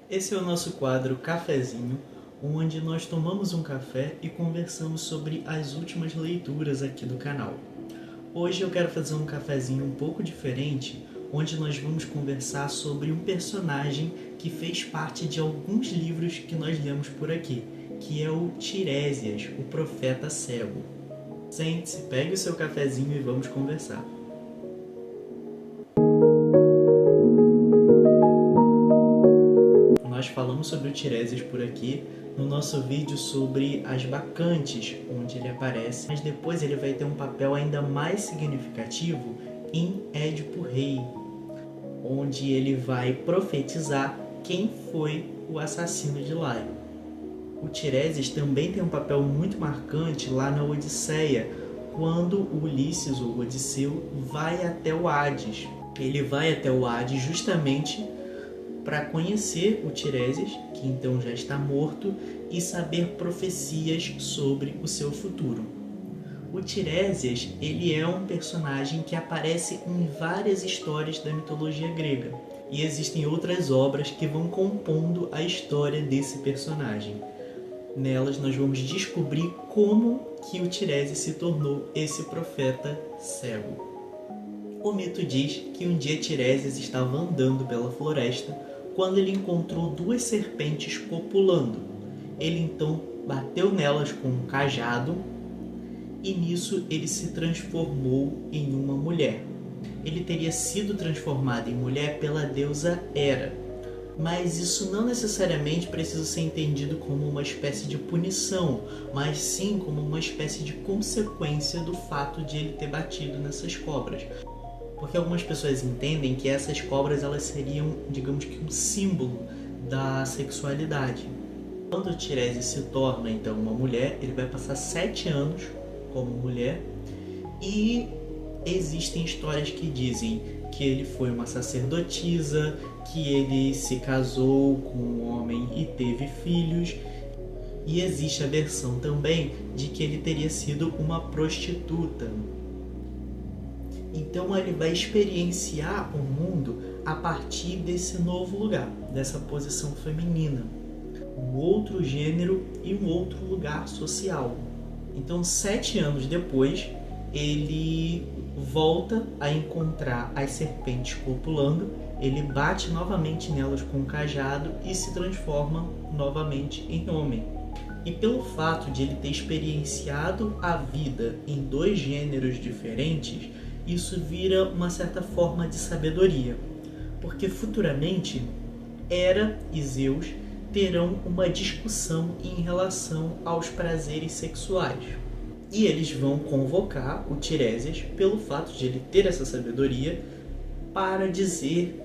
Esse é o nosso quadro Cafezinho, onde nós tomamos um café e conversamos sobre as últimas leituras aqui do canal. Hoje eu quero fazer um cafezinho um pouco diferente, onde nós vamos conversar sobre um personagem que fez parte de alguns livros que nós lemos por aqui, que é o Tiresias, o profeta cego. Sente-se, pegue o seu cafezinho e vamos conversar. Nós falamos sobre o Tiresias por aqui no nosso vídeo sobre as bacantes, onde ele aparece, mas depois ele vai ter um papel ainda mais significativo em Édipo Rei, onde ele vai profetizar quem foi o assassino de Laio. O Tiresias também tem um papel muito marcante lá na Odisseia, quando o Ulisses, ou Odisseu, vai até o Hades. Ele vai até o Hades justamente para conhecer o Tiresias, que então já está morto, e saber profecias sobre o seu futuro. O Tiresias, ele é um personagem que aparece em várias histórias da mitologia grega, e existem outras obras que vão compondo a história desse personagem. Nelas nós vamos descobrir como que o Tiresias se tornou esse profeta cego. O mito diz que um dia Tiresias estava andando pela floresta quando ele encontrou duas serpentes copulando. Ele então bateu nelas com um cajado e nisso ele se transformou em uma mulher. Ele teria sido transformado em mulher pela deusa Hera, mas isso não necessariamente precisa ser entendido como uma espécie de punição, mas sim como uma espécie de consequência do fato de ele ter batido nessas cobras. Porque algumas pessoas entendem que essas cobras elas seriam, digamos que, um símbolo da sexualidade. Quando o Tiresias se torna então uma mulher, ele vai passar 7 anos como mulher, e existem histórias que dizem que ele foi uma sacerdotisa, que ele se casou com um homem e teve filhos, e existe a versão também de que ele teria sido uma prostituta. Então ele vai experienciar o mundo a partir desse novo lugar, dessa posição feminina, um outro gênero e um outro lugar social. Então 7 anos depois, ele volta a encontrar as serpentes copulando, ele bate novamente nelas com um cajado e se transforma novamente em homem. E pelo fato de ele ter experienciado a vida em 2 gêneros diferentes, isso vira uma certa forma de sabedoria, porque futuramente Hera e Zeus terão uma discussão em relação aos prazeres sexuais. E eles vão convocar o Tiresias, pelo fato de ele ter essa sabedoria, para dizer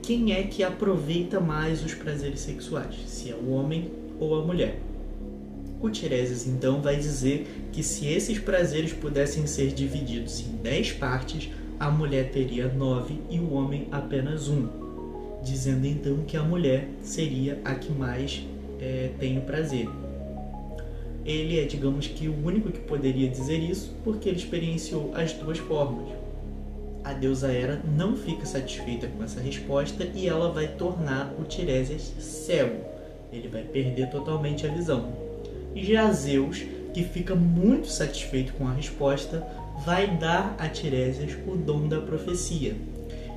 quem é que aproveita mais os prazeres sexuais, se é o homem ou a mulher. O Tiresias então vai dizer que se esses prazeres pudessem ser divididos em 10 partes, a mulher teria 9 e o homem apenas 1, dizendo então que a mulher seria a que mais tem o prazer. Ele é, digamos que, o único que poderia dizer isso, porque ele experienciou as 2 formas. A deusa Hera não fica satisfeita com essa resposta e ela vai tornar o Tiresias cego. Ele vai perder totalmente a visão. Já Zeus, que fica muito satisfeito com a resposta, vai dar a Tiresias o dom da profecia.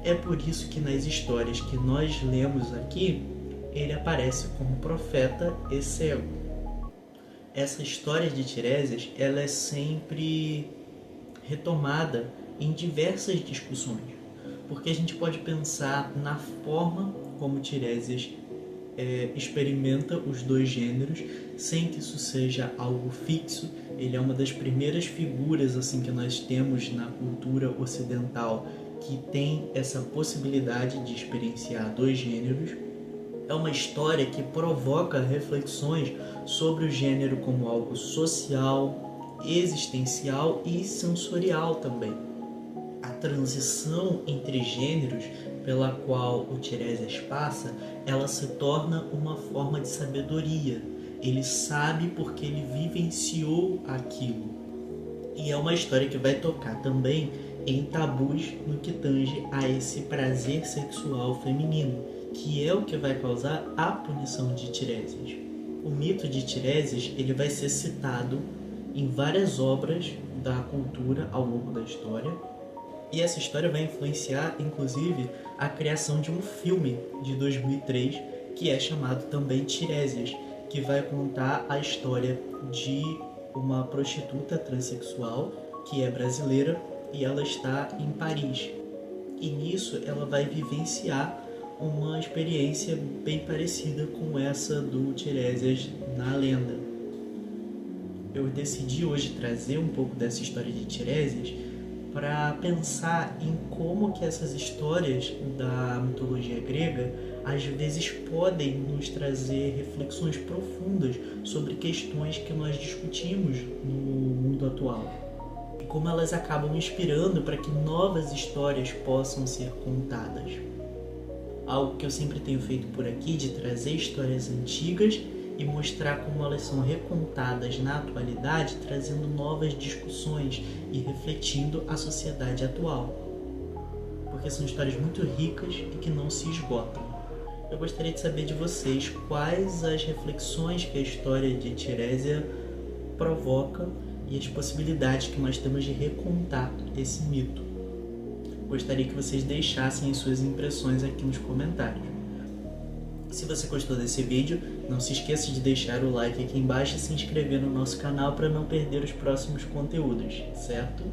É por isso que nas histórias que nós lemos aqui, ele aparece como profeta e cego. Essa história de Tiresias ela é sempre retomada em diversas discussões, porque a gente pode pensar na forma como Tiresias experimenta os 2 gêneros, sem que isso seja algo fixo. Ele é uma das primeiras figuras assim que nós temos na cultura ocidental que tem essa possibilidade de experienciar 2 gêneros. É uma história que provoca reflexões sobre o gênero como algo social, existencial e sensorial também. A transição entre gêneros pela qual o Tiresias passa, ela se torna uma forma de sabedoria. Ele sabe porque ele vivenciou aquilo. E é uma história que vai tocar também em tabus no que tange a esse prazer sexual feminino, que é o que vai causar a punição de Tiresias. O mito de Tiresias ele vai ser citado em várias obras da cultura ao longo da história, e essa história vai influenciar, inclusive, a criação de um filme de 2003 que é chamado também Tiresias, que vai contar a história de uma prostituta transexual que é brasileira e ela está em Paris. E nisso ela vai vivenciar uma experiência bem parecida com essa do Tiresias na lenda. Eu decidi hoje trazer um pouco dessa história de Tiresias para pensar em como que essas histórias da mitologia grega às vezes podem nos trazer reflexões profundas sobre questões que nós discutimos no mundo atual e como elas acabam inspirando para que novas histórias possam ser contadas. Algo que eu sempre tenho feito por aqui, de trazer histórias antigas e mostrar como elas são recontadas na atualidade, trazendo novas discussões e refletindo a sociedade atual. Porque são histórias muito ricas e que não se esgotam. Eu gostaria de saber de vocês quais as reflexões que a história de Tirésia provoca e as possibilidades que nós temos de recontar esse mito. Gostaria que vocês deixassem as suas impressões aqui nos comentários. Se você gostou desse vídeo, não se esqueça de deixar o like aqui embaixo e se inscrever no nosso canal para não perder os próximos conteúdos, certo?